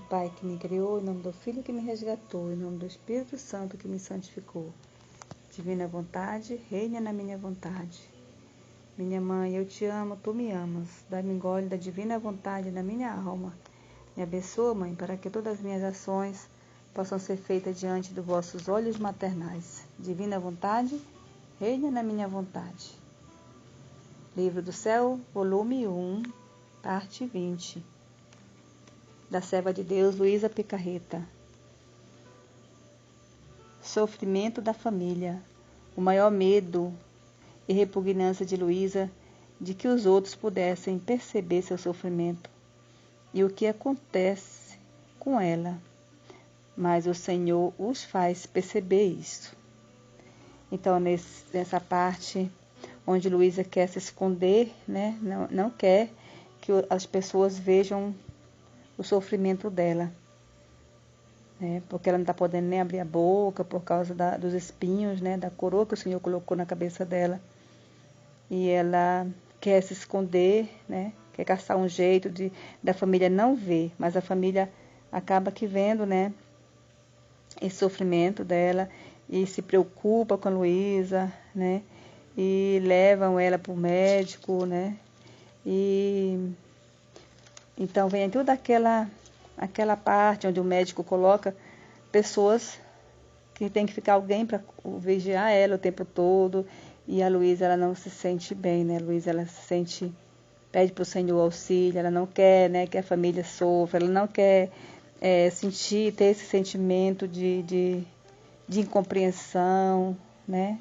Pai que me criou, em nome do Filho que me resgatou, em nome do Espírito Santo que me santificou. Divina vontade, reina na minha vontade. Minha mãe, eu te amo, tu me amas. Dá-me gole da divina vontade na minha alma. Me abençoa, Mãe, para que todas as minhas ações possam ser feitas diante dos vossos olhos maternais. Divina vontade, reina na minha vontade. Livro do Céu, volume 1, parte 20. Da serva de Deus, Luísa Picarreta. Sofrimento da família. O maior medo e repugnância de Luísa de que os outros pudessem perceber seu sofrimento e o que acontece com ela. Mas o Senhor os faz perceber isso. Então, nessa parte onde Luísa quer se esconder, né? Não quer que as pessoas vejam o sofrimento dela, né? Porque ela não está podendo nem abrir a boca por causa dos espinhos, né? Da coroa que o Senhor colocou na cabeça dela. E ela quer se esconder, né? Quer caçar um jeito da família não ver, mas a família acaba que vendo, né? Esse sofrimento dela e se preocupa com a Luísa, né? E levam ela para o médico, né? E então vem toda aquela parte onde o médico coloca pessoas que tem que ficar alguém para vigiar ela o tempo todo. E a Luísa, ela não se sente bem, né? A Luísa, ela se sente, pede para o Senhor auxílio, ela não quer, né, que a família sofra, ela não quer ter esse sentimento de incompreensão, né?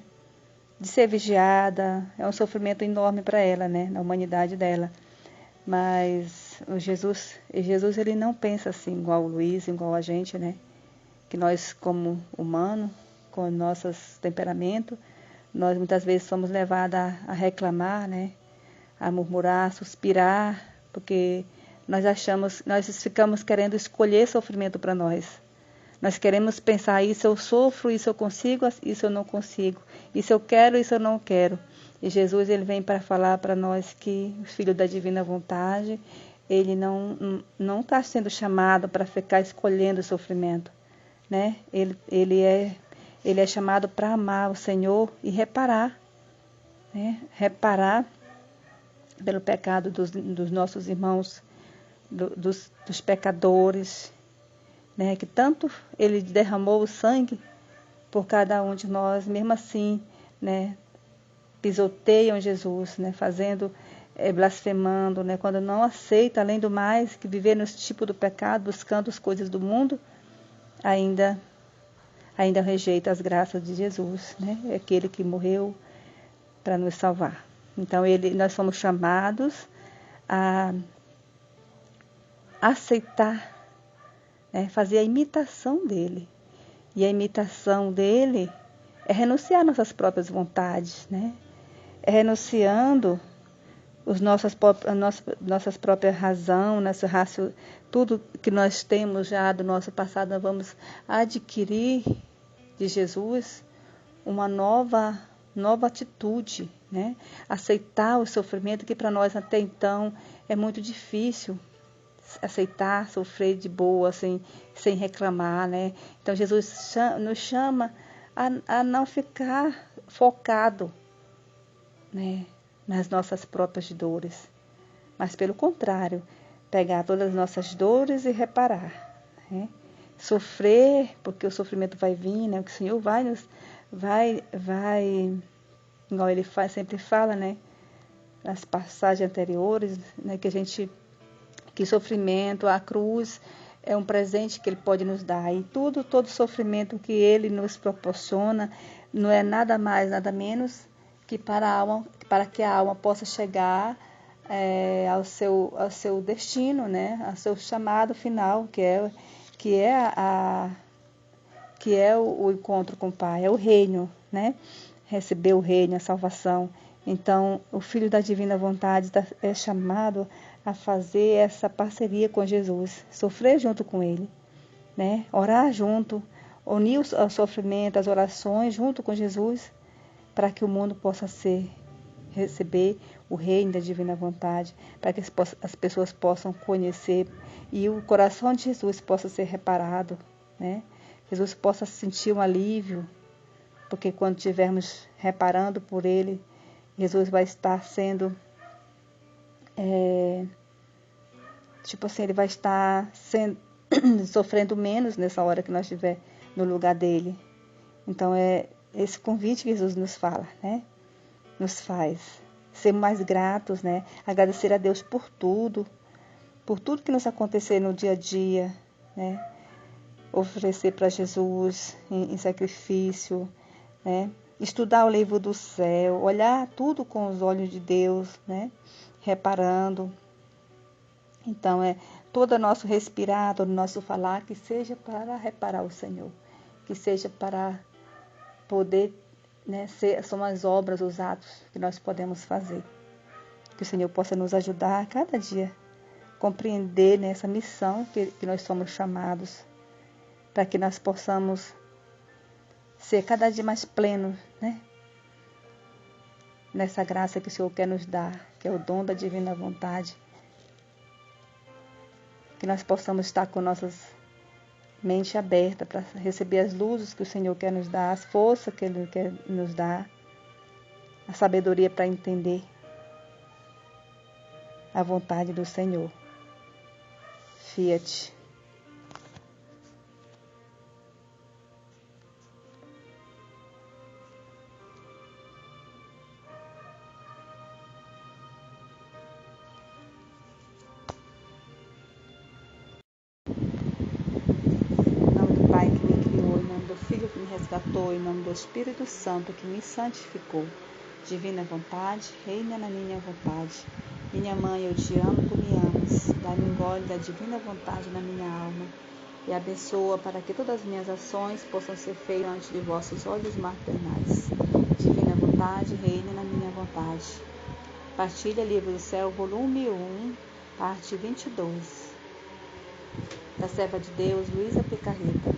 De ser vigiada. É um sofrimento enorme para ela, né? Na humanidade dela. Mas Jesus, ele não pensa assim, igual o Luiz, igual a gente, né? Que nós, como humanos, com nossos temperamentos, nós muitas vezes somos levados a reclamar, né? A murmurar, a suspirar, porque nós ficamos querendo escolher sofrimento para nós. Nós queremos pensar, isso eu sofro, isso eu consigo, isso eu não consigo. Isso eu quero, isso eu não quero. E Jesus, ele vem para falar para nós que o Filho da Divina Vontade, ele não está sendo chamado para ficar escolhendo o sofrimento, né? Ele é chamado para amar o Senhor e reparar, né? Reparar pelo pecado dos nossos irmãos, dos pecadores, né? Que tanto ele derramou o sangue por cada um de nós, mesmo assim, né? Pisoteiam Jesus, né? Blasfemando, né? Quando não aceita, além do mais, que viver nesse tipo do pecado, buscando as coisas do mundo, ainda rejeita as graças de Jesus, né? É aquele que morreu para nos salvar. Então, nós somos chamados a aceitar, né? Fazer a imitação dele. E a imitação dele é renunciar nossas próprias vontades, né? É renunciando nossas próprias razão, tudo que nós temos já do nosso passado, nós vamos adquirir de Jesus uma nova atitude, né? Aceitar o sofrimento que para nós até então é muito difícil aceitar, sofrer de boa, sem reclamar, né? Então Jesus nos chama a não ficar focado, né, nas nossas próprias dores, mas pelo contrário, pegar todas as nossas dores e reparar, né? Sofrer, porque o sofrimento vai vir, né? O que o Senhor vai, igual ele sempre fala, né? Nas passagens anteriores, né? Que sofrimento, a cruz é um presente que ele pode nos dar. E todo sofrimento que ele nos proporciona não é nada mais, nada menos que para que a alma possa chegar ao seu destino, né? Ao seu chamado final, que é o encontro com o Pai, é o reino, né? Receber o reino, a salvação. Então, o Filho da Divina Vontade é chamado a fazer essa parceria com Jesus, sofrer junto com Ele, né? Orar junto, unir o sofrimento, as orações junto com Jesus, para que o mundo possa receber o reino da divina vontade, para que as pessoas possam conhecer e o coração de Jesus possa ser reparado, né? Jesus possa sentir um alívio, porque quando estivermos reparando por Ele, Jesus vai estar sendo, Ele vai estar sofrendo menos nessa hora que nós estiver no lugar dele. Então é esse convite que Jesus nos fala, né? Nos faz ser mais gratos, né? Agradecer a Deus por tudo que nos acontecer no dia a dia, né? Oferecer para Jesus em sacrifício, né? Estudar o livro do céu, olhar tudo com os olhos de Deus, né? Reparando. Então, todo nosso respirar, todo nosso falar, que seja para reparar o Senhor, que seja para poder, né, são as obras, os atos que nós podemos fazer. Que o Senhor possa nos ajudar a cada dia, compreender, né, essa missão que nós somos chamados, para que nós possamos ser cada dia mais plenos, né, nessa graça que o Senhor quer nos dar, que é o dom da divina vontade. Que nós possamos estar com nossas mentes abertas para receber as luzes que o Senhor quer nos dar, as forças que Ele quer nos dar, a sabedoria para entender a vontade do Senhor. Fiat. Pai que me criou, em nome do Filho que me resgatou, em nome do Espírito Santo que me santificou. Divina vontade, reina na minha vontade. Minha mãe, eu te amo, tu me amas. Dá-me um gole da divina vontade na minha alma e abençoa para que todas as minhas ações possam ser feitas ante de vossos olhos maternais. Divina vontade, reina na minha vontade. Partilha Livro do Céu, volume 1, parte 22. Da serva de Deus, Luísa Picarreta.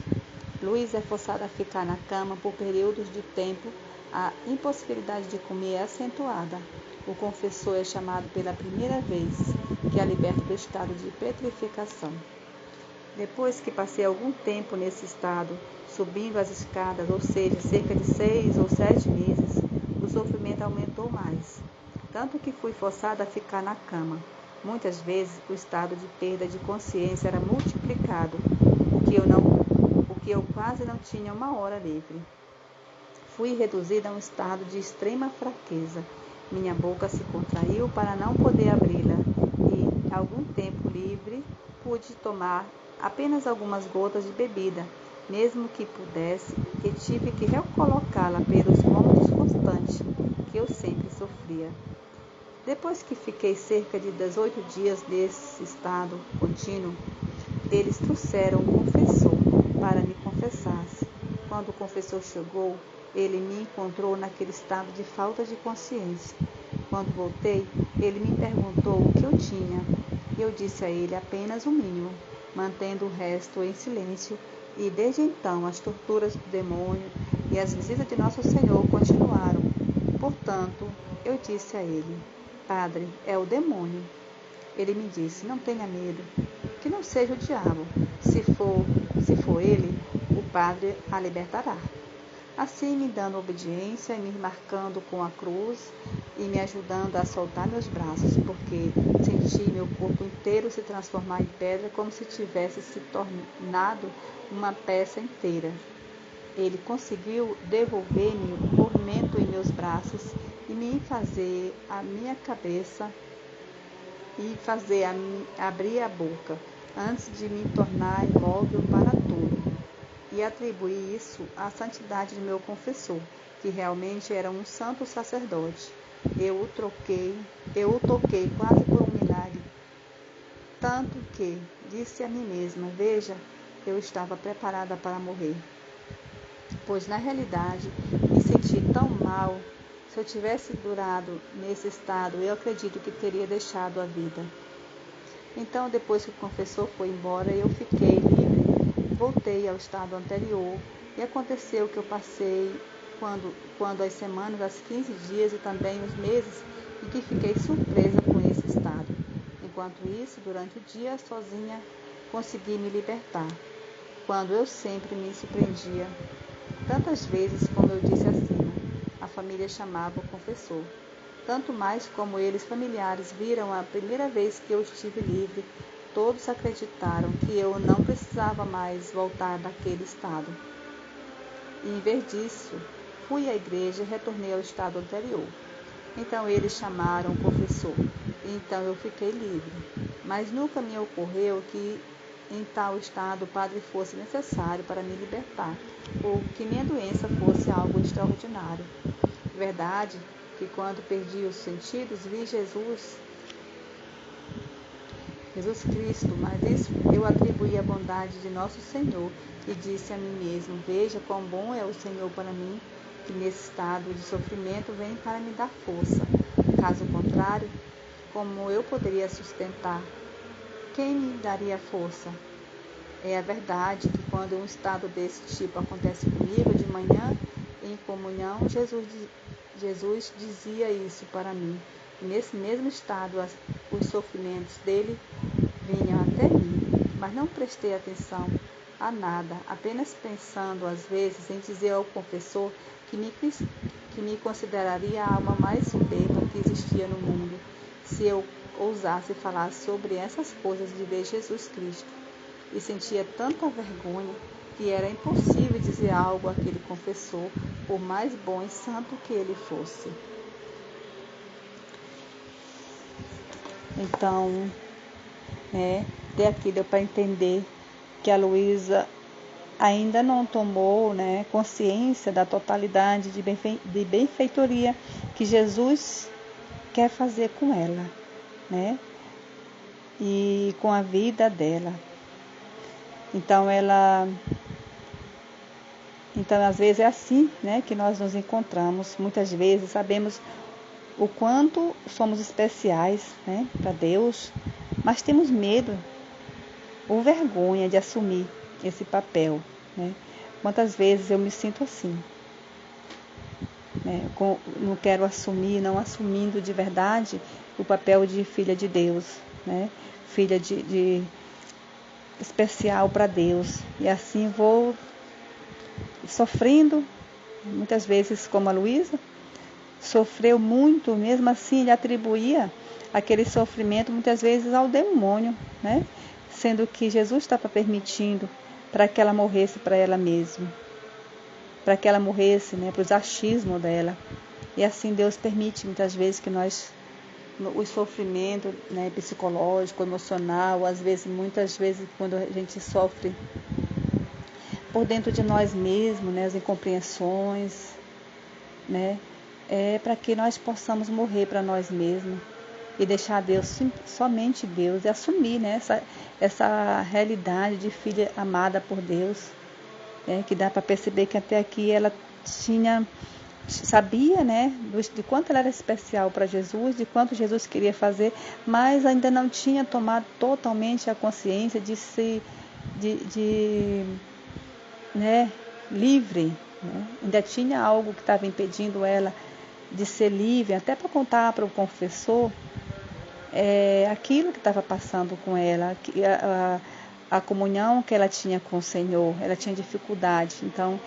Luísa é forçada a ficar na cama por períodos de tempo. A impossibilidade de comer é acentuada. O confessor é chamado pela primeira vez, que a liberta do estado de petrificação. Depois que passei algum tempo nesse estado, subindo as escadas, ou seja, cerca de 6 ou 7 meses, o sofrimento aumentou mais, tanto que fui forçada a ficar na cama. Muitas vezes o estado de perda de consciência era multiplicado, o que eu quase não tinha uma hora livre. Fui reduzida a um estado de extrema fraqueza. Minha boca se contraiu para não poder abri-la e, algum tempo livre, pude tomar apenas algumas gotas de bebida, mesmo que pudesse, e tive que recolocá-la pelos vômitos constantes que eu sempre sofria. Depois que fiquei cerca de 18 dias desse estado contínuo, eles trouxeram um confessor para me confessasse. Quando o confessor chegou, ele me encontrou naquele estado de falta de consciência. Quando voltei, ele me perguntou o que eu tinha. Eu disse a ele apenas o mínimo, mantendo o resto em silêncio, e desde então as torturas do demônio e as visitas de Nosso Senhor continuaram. Portanto, eu disse a ele: Padre, é o demônio. Ele me disse: não tenha medo, que não seja o diabo. Se for ele, o Padre a libertará. Assim, me dando obediência e me marcando com a cruz e me ajudando a soltar meus braços, porque senti meu corpo inteiro se transformar em pedra, como se tivesse se tornado uma peça inteira. Ele conseguiu devolver-me o movimento em meus braços e me fazer a minha cabeça e fazer abrir a boca, antes de me tornar imóvel para tudo. E atribuí isso à santidade de meu confessor, que realmente era um santo sacerdote. Eu o toquei quase por um milagre, tanto que disse a mim mesma: veja, eu estava preparada para morrer. Pois na realidade me senti tão mal. Se eu tivesse durado nesse estado, eu acredito que teria deixado a vida. Então, depois que o confessor foi embora, eu fiquei livre. Voltei ao estado anterior e aconteceu que eu passei quando as semanas, as 15 dias e também os meses e que fiquei surpresa com esse estado. Enquanto isso, durante o dia, sozinha, consegui me libertar, quando eu sempre me surpreendia. Tantas vezes, como eu disse acima, a família chamava o confessor. Tanto mais como eles familiares viram a primeira vez que eu estive livre, todos acreditaram que eu não precisava mais voltar daquele estado. E, em vez disso, fui à igreja e retornei ao estado anterior. Então eles chamaram o confessor, e então eu fiquei livre. Mas nunca me ocorreu que em tal estado o padre fosse necessário para me libertar, ou que minha doença fosse algo extraordinário. Verdade que quando perdi os sentidos, vi Jesus Cristo, mas isso eu atribuí à bondade de nosso Senhor e disse a mim mesmo: veja quão bom é o Senhor para mim, que nesse estado de sofrimento vem para me dar força. Caso contrário, como eu poderia sustentar? Quem me daria força? É a verdade que quando um estado desse tipo acontece comigo de manhã, em comunhão, Jesus dizia isso para mim. E nesse mesmo estado, os sofrimentos dele vinham até mim, mas não prestei atenção a nada, apenas pensando às vezes em dizer ao confessor que me consideraria a alma mais soberba que existia no mundo, se eu ousasse falar sobre essas coisas de ver Jesus Cristo. E sentia tanta vergonha que era impossível dizer algo àquele confessor, por mais bom e santo que ele fosse. Então, até aqui deu para entender que a Luísa ainda não tomou, consciência da totalidade de benfeitoria que Jesus quer fazer com ela, e com a vida dela. Então às vezes é assim, que nós nos encontramos. Muitas vezes sabemos o quanto somos especiais, para Deus, mas temos medo ou vergonha de assumir esse papel, Quantas vezes eu me sinto assim, não quero assumir, não assumindo de verdade o papel de filha de Deus, filha de especial para Deus, e assim vou sofrendo, muitas vezes como a Luísa sofreu muito, mesmo assim ele atribuía aquele sofrimento muitas vezes ao demônio, sendo que Jesus estava permitindo para que ela morresse para ela mesma, para que ela morresse, para os achismos dela. E assim Deus permite muitas vezes que o sofrimento, psicológico, emocional, muitas vezes quando a gente sofre por dentro de nós mesmos, as incompreensões, é para que nós possamos morrer para nós mesmos e deixar Deus, somente Deus, e assumir, essa realidade de filha amada por Deus, que dá para perceber que até aqui ela sabia, de quanto ela era especial para Jesus, de quanto Jesus queria fazer, mas ainda não tinha tomado totalmente a consciência de ser livre, ainda tinha algo que estava impedindo ela de ser livre, até para contar para o confessor aquilo que estava passando com ela, a comunhão que ela tinha com o Senhor. Ela tinha dificuldade. Então,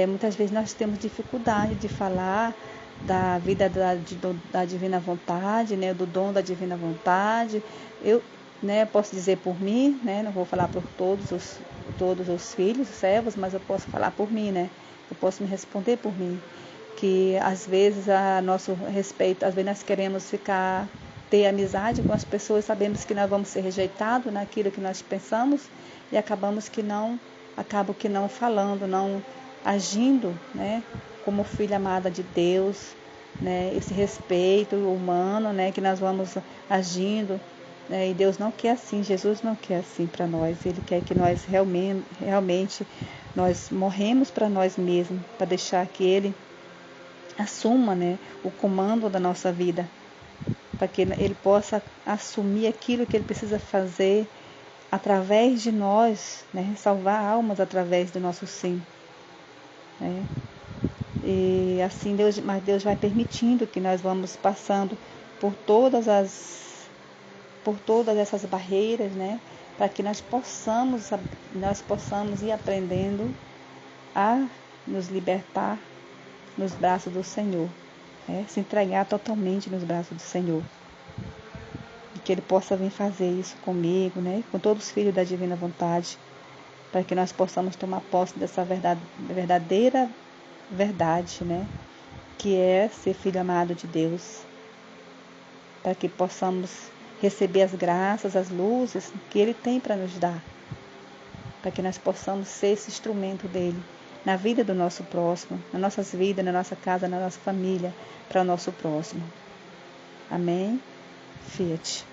muitas vezes nós temos dificuldade de falar da vida da divina vontade, do dom da divina vontade. Eu posso dizer por mim, não vou falar por todos os filhos, os servos, mas eu posso falar por mim, eu posso me responder por mim, que às vezes a nosso respeito, às vezes nós queremos ter amizade com as pessoas, sabemos que nós vamos ser rejeitados naquilo que nós pensamos e acabo que não falando, não agindo, como filha amada de Deus, esse respeito humano, que nós vamos agindo, e Deus não quer assim, Jesus não quer assim para nós. Ele quer que nós realmente nós morremos para nós mesmos, para deixar que Ele assuma, o comando da nossa vida, para que Ele possa assumir aquilo que Ele precisa fazer através de nós, salvar almas através do nosso sim. E assim mas Deus vai permitindo que nós vamos passando por todas essas barreiras, né? Para que nós possamos ir aprendendo a nos libertar nos braços do Senhor, né? Se entregar totalmente nos braços do Senhor. E que Ele possa vir fazer isso comigo, né? Com todos os filhos da divina vontade, para que nós possamos tomar posse dessa verdadeira verdade, né? Que é ser filho amado de Deus, para que possamos receber as graças, as luzes que Ele tem para nos dar, para que nós possamos ser esse instrumento dEle na vida do nosso próximo, nas nossas vidas, na nossa casa, na nossa família, para o nosso próximo. Amém? Fiat.